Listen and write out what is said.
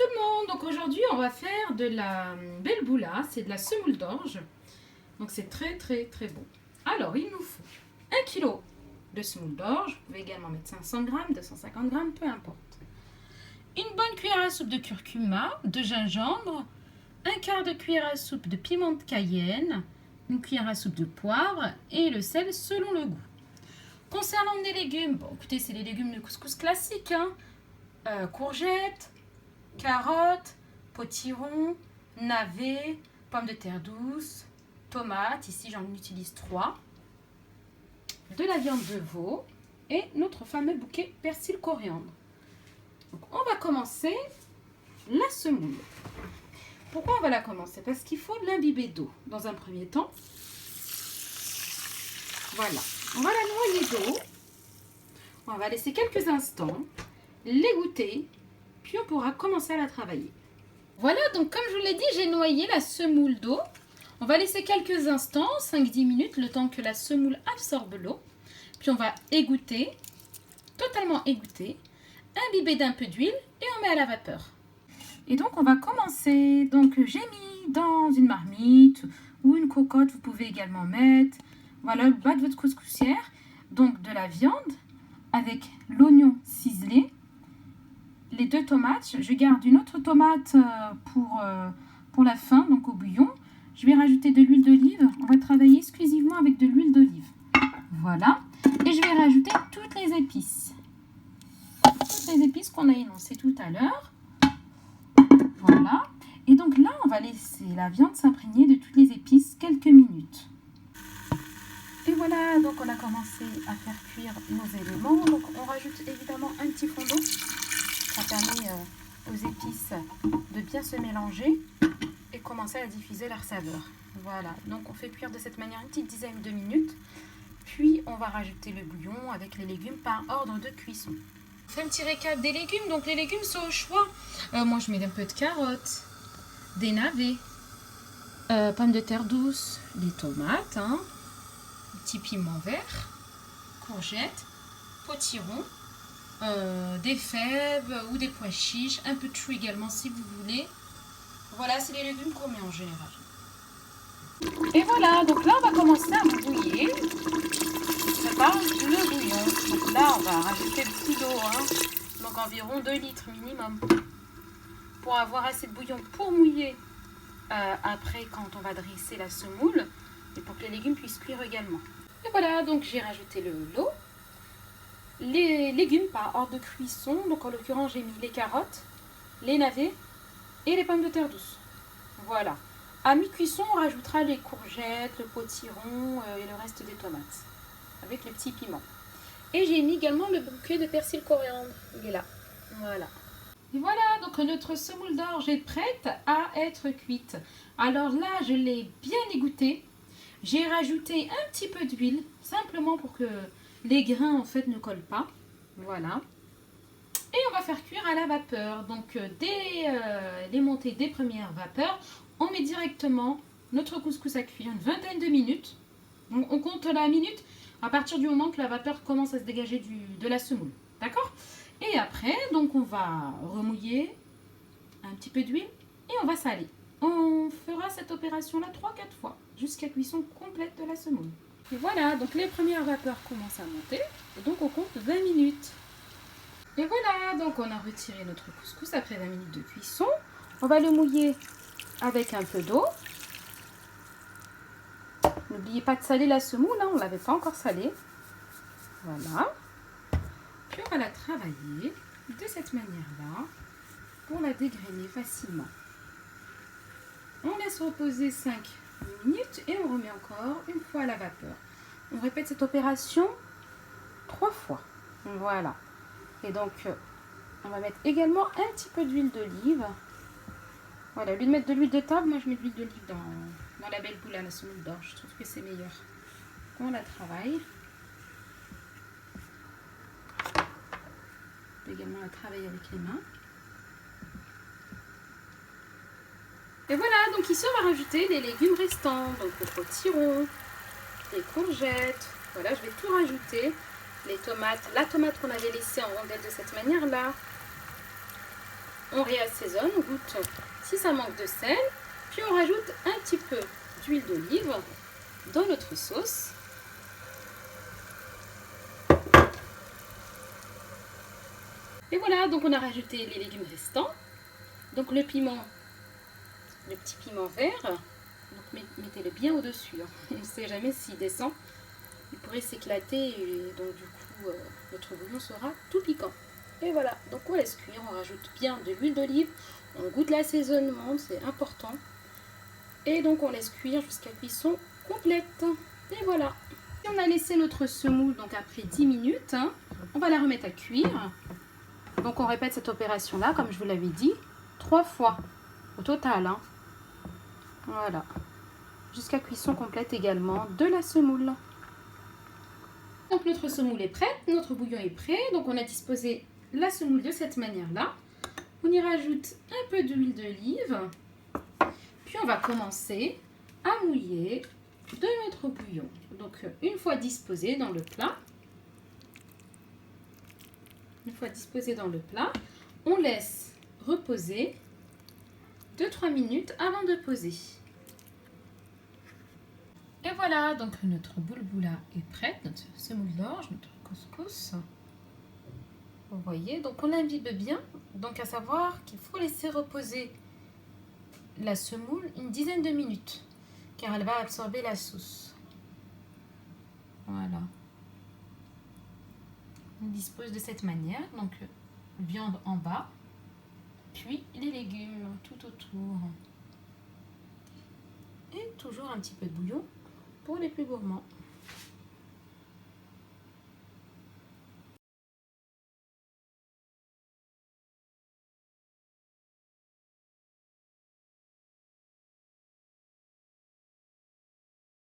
tout le monde, donc aujourd'hui on va faire de la belboula, c'est de la semoule d'orge, donc c'est très bon. Alors il nous faut 1 kg de semoule d'orge, vous pouvez également mettre 500 g, 250 g, peu importe. Une bonne cuillère à soupe de curcuma, de gingembre, un quart de cuillère à soupe de piment de Cayenne, une cuillère à soupe de poivre et le sel selon le goût. Concernant les légumes, bon écoutez c'est les légumes de couscous classiques, hein. Courgettes, carottes, potiron, navets, pommes de terre douce, tomates, ici j'en utilise 3, de la viande de veau et notre fameux bouquet persil coriandre. Donc on va commencer la semoule. Pourquoi on va la commencer? Parce qu'il faut l'imbiber d'eau dans un premier temps. Voilà, on va la noyer d'eau. On va laisser quelques instants, l'égoutter, puis on pourra commencer à la travailler. Voilà, donc comme je vous l'ai dit, j'ai noyé la semoule d'eau. On va laisser quelques instants, 5-10 minutes, le temps que la semoule absorbe l'eau. Puis on va égoutter, totalement égoutter, imbiber d'un peu d'huile et on met à la vapeur. Et donc on va commencer. Donc j'ai mis dans une marmite ou une cocotte, vous pouvez également mettre, voilà, le bas de votre couscoussière, donc de la viande avec l'oignon ciselé, les 2 tomates. Je garde une autre tomate pour la fin, donc au bouillon. Je vais rajouter de l'huile d'olive. On va travailler exclusivement avec de l'huile d'olive. Voilà. Et je vais rajouter toutes les épices. Toutes les épices qu'on a énoncées tout à l'heure. Voilà. Et donc là, on va laisser la viande s'imprégner de toutes les épices quelques minutes. Et voilà, donc on a commencé à faire cuire nos éléments. Donc on rajoute évidemment un petit fond d'eau. Ça permet aux épices de bien se mélanger et commencer à diffuser leur saveur. Voilà, donc on fait cuire de cette manière une petite dizaine de minutes. Puis on va rajouter le bouillon avec les légumes par ordre de cuisson. On fait un petit récap des légumes. Donc les légumes sont au choix. Moi je mets un peu de carottes, des navets, pommes de terre douces, des tomates, hein, petit piment vert, courgettes, potiron, des fèves ou des pois chiches, un peu de chou également si vous voulez. Voilà, c'est les légumes qu'on met en général. Et voilà, donc là on va commencer à bouillir. On prépare le bouillon. Donc là on va rajouter beaucoup d'eau, hein, donc environ 2 litres minimum, pour avoir assez de bouillon pour mouiller après quand on va dresser la semoule et pour que les légumes puissent cuire également. Et voilà, donc j'ai rajouté l'eau. Les légumes par ordre de cuisson, donc en l'occurrence j'ai mis les carottes, les navets et les pommes de terre douces. Voilà. À mi-cuisson, on rajoutera les courgettes, le potiron et le reste des tomates avec les petits piments. Et j'ai mis également le bouquet de persil coriandre. Il est là. Voilà. Et voilà, donc notre semoule d'orge est prête à être cuite. Alors là, je l'ai bien égouttée. J'ai rajouté un petit peu d'huile, simplement pour que les grains en fait ne collent pas. Voilà. Et on va faire cuire à la vapeur. Donc dès les montées des premières vapeurs, on met directement notre couscous à cuire une vingtaine de minutes. On compte la minute à partir du moment que la vapeur commence à se dégager de la semoule. D'accord? Et après, donc on va remouiller un petit peu d'huile et on va saler. On fera cette opération-là 3-4 fois jusqu'à cuisson complète de la semoule. Et voilà, donc les premières vapeurs commencent à monter. Et donc on compte 20 minutes. Et voilà, donc on a retiré notre couscous après 20 minutes de cuisson. On va le mouiller avec un peu d'eau. N'oubliez pas de saler la semoule, hein, on ne l'avait pas encore salée. Voilà. Puis on va la travailler de cette manière-là pour la dégrainer facilement. On laisse reposer 5 minutes et on remet encore une fois à la vapeur. On répète cette opération 3 fois. Voilà. Et donc, on va mettre également un petit peu d'huile d'olive. Voilà, au lieu de mettre de l'huile de table, moi je mets de l'huile d'olive dans la belboula, la semoule d'orge. Je trouve que c'est meilleur. On la travaille. On peut également la travailler avec les mains. Et voilà, donc ici on va rajouter les légumes restants. Donc le potiron, les courgettes. Voilà, je vais tout rajouter. Les tomates, la tomate qu'on avait laissée en rondelles de cette manière-là. on réassaisonne, on goûte si ça manque de sel, puis on rajoute un petit peu d'huile d'olive dans notre sauce. Et voilà, donc on a rajouté les légumes restants. Donc le piment, le petit piment vert, donc mettez-le bien au-dessus. Hein. On ne sait jamais s'il descend, il pourrait s'éclater et donc du coup notre bouillon sera tout piquant. Et voilà, donc on laisse cuire, on rajoute bien de l'huile d'olive, on goûte l'assaisonnement, c'est important. Et donc on laisse cuire jusqu'à cuisson complète. Et voilà. Et on a laissé notre semoule donc après 10 minutes, hein, on va la remettre à cuire. Donc on répète cette opération là, comme je vous l'avais dit, 3 fois au total. Hein. Voilà. Jusqu'à cuisson complète également de la semoule. Donc notre semoule est prête, notre bouillon est prêt. Donc on a disposé la semoule de cette manière-là. On y rajoute un peu d'huile d'olive. Puis on va commencer à mouiller de notre bouillon. Donc une fois disposé dans le plat, on laisse reposer 2-3 minutes avant de poser. Et voilà, donc notre boulboula est prête, notre semoule d'orge, notre couscous. Vous voyez, donc on l'imbibe bien. Donc à savoir qu'il faut laisser reposer la semoule une dizaine de minutes, car elle va absorber la sauce. Voilà. On dispose de cette manière, donc viande en bas, puis les légumes tout autour. Et toujours un petit peu de bouillon pour les plus gourmands.